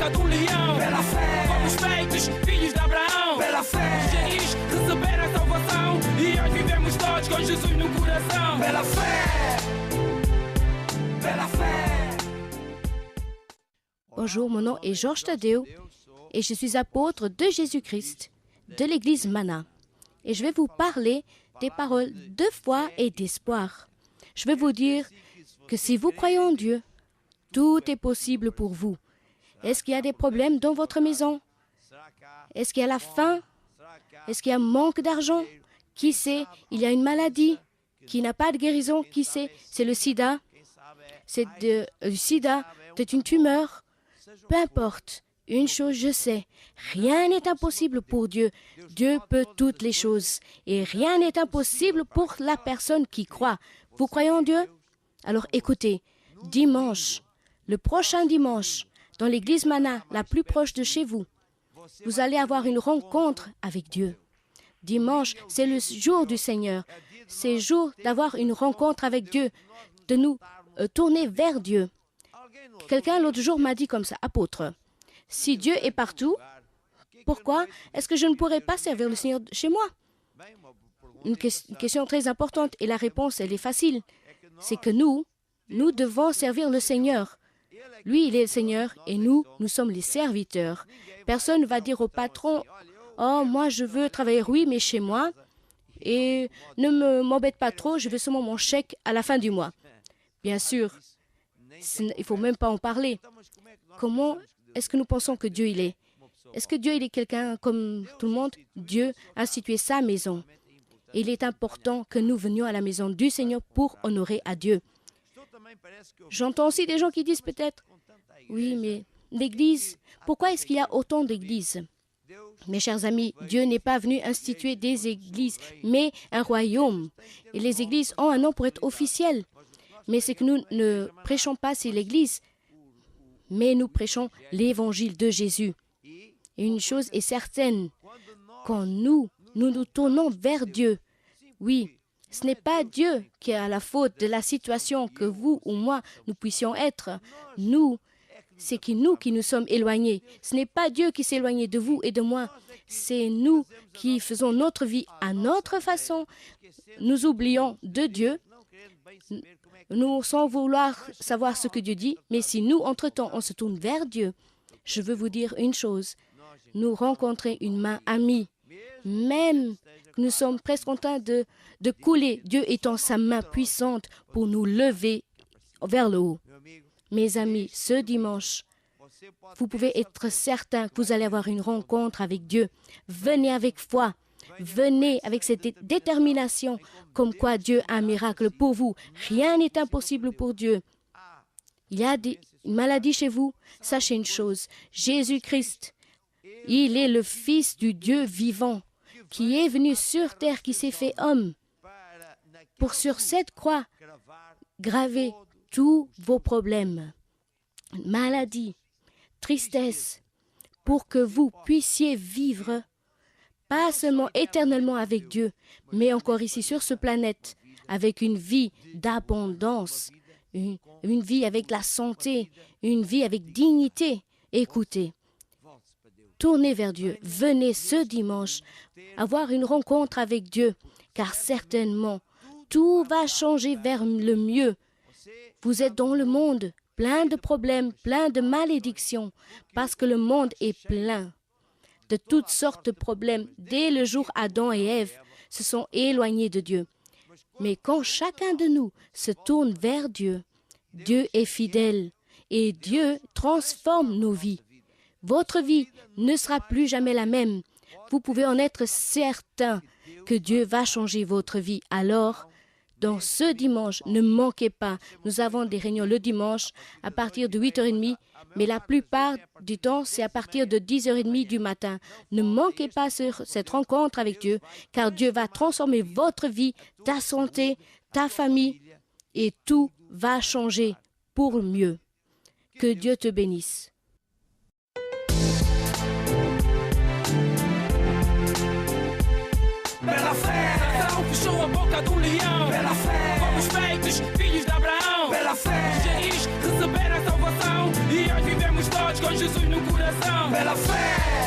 boca do leão. Pela fé fomos feitos filhos de Abraão. Pela fé quis receber a salvação e hoje vivemos todos com Jesus no coração. Pela fé, pela fé. Bonjour, mon nom est Georges Tadeo et je suis apôtre de Jésus-Christ, de l'église Mana. Et je vais vous parler des paroles de foi et d'espoir. Je vais vous dire que si vous croyez en Dieu, tout est possible pour vous. Est-ce qu'il y a des problèmes dans votre maison? Est-ce qu'il y a la faim? Est-ce qu'il y a un manque d'argent? Qui sait? Il y a une maladie qui n'a pas de guérison. Qui sait? C'est le sida. Le sida, c'est une tumeur. Peu importe. Une chose, je sais, rien n'est impossible pour Dieu. Dieu peut toutes les choses. Et rien n'est impossible pour la personne qui croit. Vous croyez en Dieu? Alors écoutez, dimanche, le prochain dimanche, dans l'église Mana, la plus proche de chez vous, vous allez avoir une rencontre avec Dieu. Dimanche, c'est le jour du Seigneur. C'est le jour d'avoir une rencontre avec Dieu, de nous tourner vers Dieu. Quelqu'un l'autre jour m'a dit comme ça, apôtre, si Dieu est partout, pourquoi est-ce que je ne pourrais pas servir le Seigneur chez moi? Une question très importante et la réponse, elle est facile. C'est que nous devons servir le Seigneur. Lui, il est le Seigneur et nous sommes les serviteurs. Personne ne va dire au patron, « Oh, moi, je veux travailler, oui, mais chez moi, et ne m'embête pas trop, je veux seulement mon chèque à la fin du mois. » Bien sûr, il ne faut même pas en parler. Comment est-ce que nous pensons que Dieu, il est? Est-ce que Dieu, il est quelqu'un comme tout le monde? Dieu a institué sa maison. Il est important que nous venions à la maison du Seigneur pour honorer à Dieu. J'entends aussi des gens qui disent peut-être, oui, mais l'Église, pourquoi est-ce qu'il y a autant d'églises? Mes chers amis, Dieu n'est pas venu instituer des églises, mais un royaume. Et les églises ont un nom pour être officielles. Mais c'est que nous ne prêchons pas, c'est l'Église, mais nous prêchons l'Évangile de Jésus. Et une chose est certaine, quand nous nous tournons vers Dieu, oui, ce n'est pas Dieu qui a la faute de la situation que vous ou moi, nous puissions être. C'est nous qui nous sommes éloignés. Ce n'est pas Dieu qui s'est éloigné de vous et de moi. C'est nous qui faisons notre vie à notre façon. Nous oublions de Dieu, nous sans vouloir savoir ce que Dieu dit. Mais si nous, entre-temps, on se tourne vers Dieu, je veux vous dire une chose. Nous rencontrer une main amie, même que nous sommes presque en train de couler, Dieu étend sa main puissante pour nous lever vers le haut. Mes amis, ce dimanche, vous pouvez être certains que vous allez avoir une rencontre avec Dieu. Venez avec foi, venez avec cette détermination, comme quoi Dieu a un miracle pour vous. Rien n'est impossible pour Dieu. Il y a une maladie chez vous, sachez une chose, Jésus-Christ, il est le Fils du Dieu vivant, qui est venu sur terre, qui s'est fait homme, pour sur cette croix graver tous vos problèmes, maladie, tristesse, pour que vous puissiez vivre, pas seulement éternellement avec Dieu, mais encore ici sur cette planète, avec une vie d'abondance, une vie avec la santé, une vie avec dignité. Écoutez, tournez vers Dieu, venez ce dimanche avoir une rencontre avec Dieu, car certainement, tout va changer vers le mieux. Vous êtes dans le monde, plein de problèmes, plein de malédictions, parce que le monde est plein de toutes sortes de problèmes. Dès le jour Adam et Ève se sont éloignés de Dieu. Mais quand chacun de nous se tourne vers Dieu, Dieu est fidèle et Dieu transforme nos vies. Votre vie ne sera plus jamais la même. Vous pouvez en être certain que Dieu va changer votre vie. Alors, dans ce dimanche, ne manquez pas. Nous avons des réunions le dimanche à partir de 8h30, mais la plupart du temps, c'est à partir de 10h30 du matin. Ne manquez pas cette rencontre avec Dieu, car Dieu va transformer votre vie, ta santé, ta famille, et tout va changer pour le mieux. Que Dieu te bénisse. Pela fé, nação fechou a boca do leão. Pela fé, fomos feitos filhos de Abraão. Pela fé, quis receber a salvação e hoje vivemos todos com Jesus no coração. Pela fé.